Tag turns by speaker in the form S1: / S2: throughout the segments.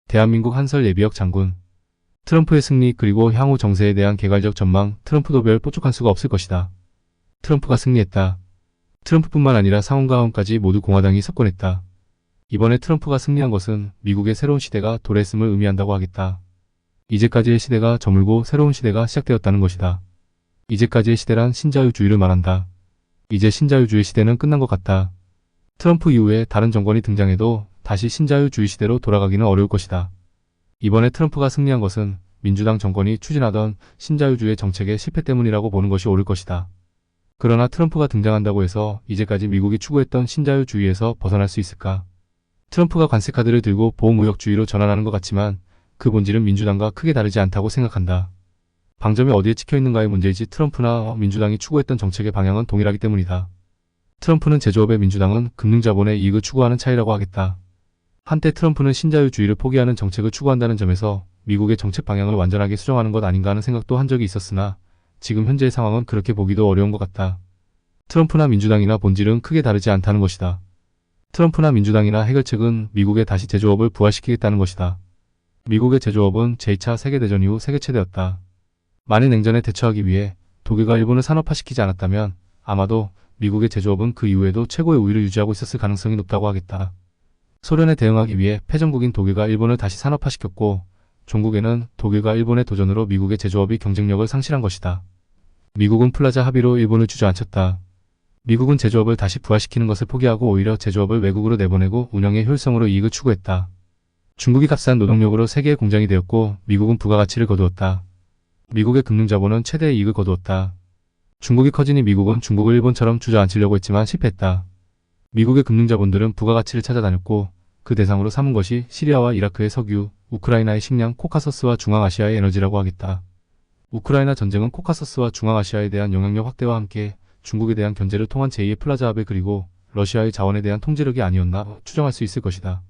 S1: 대한민국 한설 예비역 장군. 트럼프의 승리 그리고 향후 정세에 대한 개괄적 전망. 트럼프도 별 뽀족한 수가 없을 것이다. 트럼프가 승리했다. 트럼프뿐만 아니라 상원과하원까지 모두 공화당이 석권했다. 이번에 트럼프가 승리한 것은 미국의 새로운 시대가 도래했음을 의미한다고 하겠다. 이제까지의 시대가 저물고 새로운 시대가 시작되었다는 것이다. 이제까지의 시대란 신자유주의를 말한다. 이제 신자유주의 시대는 끝난 것 같다. 트럼프 이후에 다른 정권이 등장해도 다시 신자유주의 시대로 돌아가기는 어려울 것이다. 이번에 트럼프가 승리한 것은 민주당 정권이 추진하던 신자유주의 정책의 실패 때문이라고 보는 것이 옳을 것이다. 그러나 트럼프가 등장한다고 해서 이제까지 미국이 추구했던 신자유주의에서 벗어날 수 있을까? 트럼프가 관세 카드를 들고 보호무역주의로 전환하는 것 같지만 그 본질은 민주당과 크게 다르지 않다고 생각한다. 방점이 어디에 찍혀있는가의 문제이지 트럼프나 민주당이 추구했던 정책의 방향은 동일하기 때문이다. 트럼프는 제조업의 민주당은 금융자본의 이익을 추구하는 차이라고 하겠다. 한때 트럼프는 신자유주의를 포기하는 정책을 추구한다는 점에서 미국의 정책 방향을 완전하게 수정하는 것 아닌가 하는 생각도 한 적이 있었으나 지금 현재의 상황은 그렇게 보기도 어려운 것 같다. 트럼프나 민주당이나 본질은 크게 다르지 않다는 것이다. 트럼프나 민주당이나 해결책은 미국의 다시 제조업을 부활시키겠다는 것이다. 미국의 제조업은 제2차 세계대전 이후 세계최대였다. 만일 냉전에 대처하기 위해 독일과 일본을 산업화시키지 않았다면 아마도 미국의 제조업은 그 이후에도 최고의 우위를 유지하고 있었을 가능성이 높다고 하겠다. 소련에 대응하기 위해 패전국인 독일과 일본을 다시 산업화시켰고 종국에는 독일과 일본의 도전으로 미국의 제조업이 경쟁력을 상실한 것이다. 미국은 플라자 합의로 일본을 주저앉혔다. 미국은 제조업을 다시 부활시키는 것을 포기하고 오히려 제조업을 외국으로 내보내고 운영의 효율성으로 이익을 추구했다. 중국이 값싼 노동력으로 세계의 공장이 되었고 미국은 부가가치를 거두었다. 미국의 금융자본은 최대의 이익을 거두었다. 중국이 커지니 미국은 중국을 일본처럼 주저앉히려고 했지만 실패했다. 미국의 금융자본들은 부가가치를 찾아다녔고 그 대상으로 삼은 것이 시리아와 이라크의 석유, 우크라이나의 식량, 코카서스와 중앙아시아의 에너지라고 하겠다. 우크라이나 전쟁은 코카서스와 중앙아시아에 대한 영향력 확대와 함께 중국에 대한 견제를 통한 제2의 플라자 합의 그리고 러시아의 자원에 대한 통제력이 아니었나 추정할 수 있을 것이다.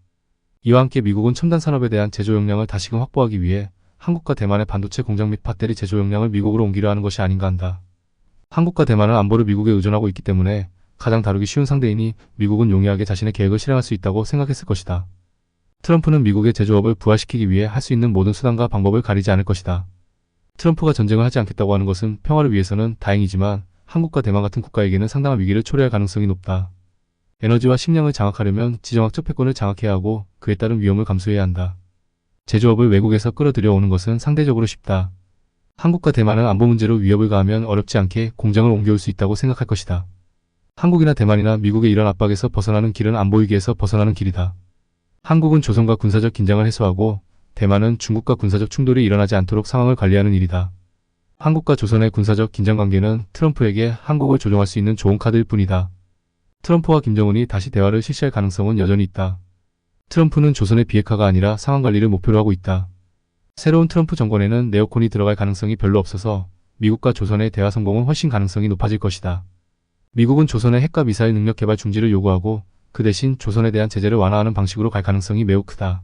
S1: 이와 함께 미국은 첨단 산업에 대한 제조 역량을 다시금 확보하기 위해 한국과 대만의 반도체 공장 및 배터리 제조 역량을 미국으로 옮기려 하는 것이 아닌가 한다. 한국과 대만은 안보를 미국에 의존하고 있기 때문에 가장 다루기 쉬운 상대이니 미국은 용이하게 자신의 계획을 실행할 수 있다고 생각했을 것이다. 트럼프는 미국의 제조업을 부활시키기 위해 할 수 있는 모든 수단과 방법을 가리지 않을 것이다. 트럼프가 전쟁을 하지 않겠다고 하는 것은 평화를 위해서는 다행이지만 한국과 대만 같은 국가에게는 상당한 위기를 초래할 가능성이 높다. 에너지와 식량을 장악하려면 지정학적 패권을 장악해야 하고 그에 따른 위험을 감수해야 한다. 제조업을 외국에서 끌어들여 오는 것은 상대적으로 쉽다. 한국과 대만은 안보 문제로 위협을 가하면 어렵지 않게 공장을 옮겨올 수 있다고 생각할 것이다. 한국이나 대만이나 미국의 이런 압박에서 벗어나는 길은 안보위기에서 벗어나는 길이다. 한국은 조선과 군사적 긴장을 해소하고 대만은 중국과 군사적 충돌이 일어나지 않도록 상황을 관리하는 일이다. 한국과 조선의 군사적 긴장 관계는 트럼프에게 한국을 조종할 수 있는 좋은 카드일 뿐이다. 트럼프와 김정은이 다시 대화를 실시할 가능성은 여전히 있다. 트럼프는 조선의 비핵화가 아니라 상황 관리를 목표로 하고 있다. 새로운 트럼프 정권에는 네오콘이 들어갈 가능성이 별로 없어서 미국과 조선의 대화 성공은 훨씬 가능성이 높아질 것이다. 미국은 조선의 핵과 미사일 능력 개발 중지를 요구하고 그 대신 조선에 대한 제재를 완화하는 방식으로 갈 가능성이 매우 크다.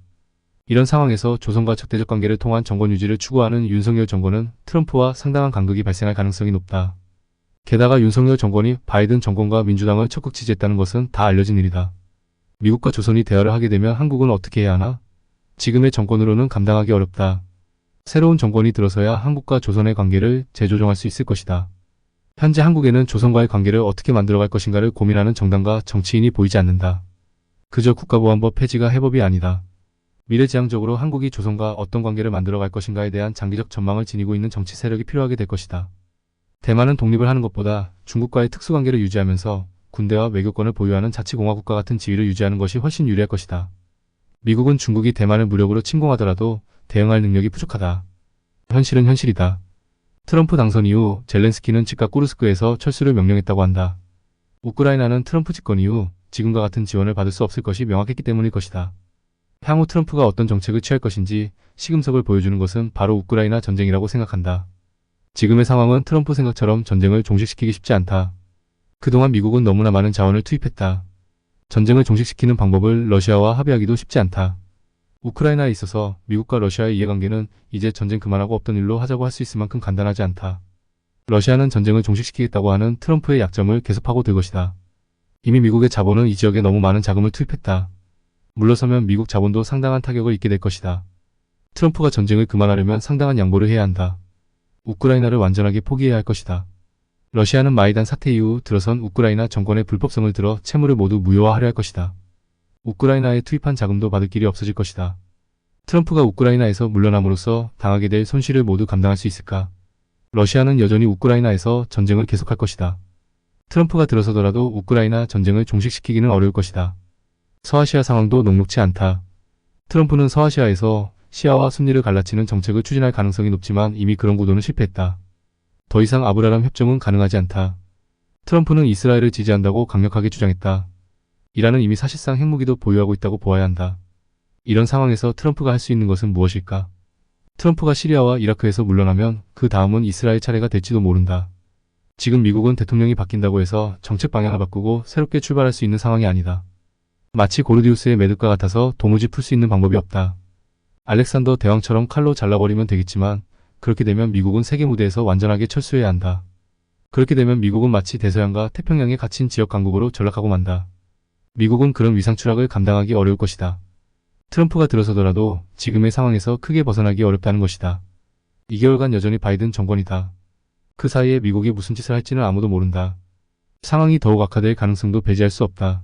S1: 이런 상황에서 조선과 적대적 관계를 통한 정권 유지를 추구하는 윤석열 정권은 트럼프와 상당한 간극이 발생할 가능성이 높다. 게다가 윤석열 정권이 바이든 정권과 민주당을 적극 지지했다는 것은 다 알려진 일이다. 미국과 조선이 대화를 하게 되면 한국은 어떻게 해야 하나? 지금의 정권으로는 감당하기 어렵다. 새로운 정권이 들어서야 한국과 조선의 관계를 재조정할 수 있을 것이다. 현재 한국에는 조선과의 관계를 어떻게 만들어갈 것인가를 고민하는 정당과 정치인이 보이지 않는다. 그저 국가보안법 폐지가 해법이 아니다. 미래지향적으로 한국이 조선과 어떤 관계를 만들어갈 것인가에 대한 장기적 전망을 지니고 있는 정치 세력이 필요하게 될 것이다. 대만은 독립을 하는 것보다 중국과의 특수관계를 유지하면서 군대와 외교권을 보유하는 자치공화국과 같은 지위를 유지하는 것이 훨씬 유리할 것이다. 미국은 중국이 대만을 무력으로 침공하더라도 대응할 능력이 부족하다. 현실은 현실이다. 트럼프 당선 이후 젤렌스키는 즉각 꾸르스크에서 철수를 명령했다고 한다. 우크라이나는 트럼프 집권 이후 지금과 같은 지원을 받을 수 없을 것이 명확했기 때문일 것이다. 향후 트럼프가 어떤 정책을 취할 것인지 시금석을 보여주는 것은 바로 우크라이나 전쟁이라고 생각한다. 지금의 상황은 트럼프 생각처럼 전쟁을 종식시키기 쉽지 않다. 그동안 미국은 너무나 많은 자원을 투입했다. 전쟁을 종식시키는 방법을 러시아와 합의하기도 쉽지 않다. 우크라이나에 있어서 미국과 러시아의 이해관계는 이제 전쟁 그만하고 없던 일로 하자고 할 수 있을 만큼 간단하지 않다. 러시아는 전쟁을 종식시키겠다고 하는 트럼프의 약점을 계속 파고들 것이다. 이미 미국의 자본은 이 지역에 너무 많은 자금을 투입했다. 물러서면 미국 자본도 상당한 타격을 입게 될 것이다. 트럼프가 전쟁을 그만하려면 상당한 양보를 해야 한다. 우크라이나를 완전하게 포기해야 할 것이다. 러시아는 마이단 사태 이후 들어선 우크라이나 정권의 불법성을 들어 채무를 모두 무효화하려 할 것이다. 우크라이나에 투입한 자금도 받을 길이 없어질 것이다. 트럼프가 우크라이나에서 물러남으로써 당하게 될 손실을 모두 감당할 수 있을까? 러시아는 여전히 우크라이나에서 전쟁을 계속할 것이다. 트럼프가 들어서더라도 우크라이나 전쟁을 종식시키기는 어려울 것이다. 서아시아 상황도 녹록치 않다. 트럼프는 서아시아에서 시아와 순리를 갈라치는 정책을 추진할 가능성이 높지만 이미 그런 구도는 실패했다. 더 이상 아브라함 협정은 가능하지 않다. 트럼프는 이스라엘을 지지한다고 강력하게 주장했다. 이란은 이미 사실상 핵무기도 보유하고 있다고 보아야 한다. 이런 상황에서 트럼프가 할 수 있는 것은 무엇일까? 트럼프가 시리아와 이라크에서 물러나면 그 다음은 이스라엘 차례가 될지도 모른다. 지금 미국은 대통령이 바뀐다고 해서 정책 방향을 바꾸고 새롭게 출발할 수 있는 상황이 아니다. 마치 고르디우스의 매듭과 같아서 도무지 풀 수 있는 방법이 없다. 알렉산더 대왕처럼 칼로 잘라버리면 되겠지만 그렇게 되면 미국은 세계 무대에서 완전하게 철수해야 한다. 그렇게 되면 미국은 마치 대서양과 태평양에 갇힌 지역 강국으로 전락하고 만다. 미국은 그런 위상 추락을 감당하기 어려울 것이다. 트럼프가 들어서더라도 지금의 상황에서 크게 벗어나기 어렵다는 것이다. 2개월간 여전히 바이든 정권이다. 그 사이에 미국이 무슨 짓을 할지는 아무도 모른다. 상황이 더욱 악화될 가능성도 배제할 수 없다.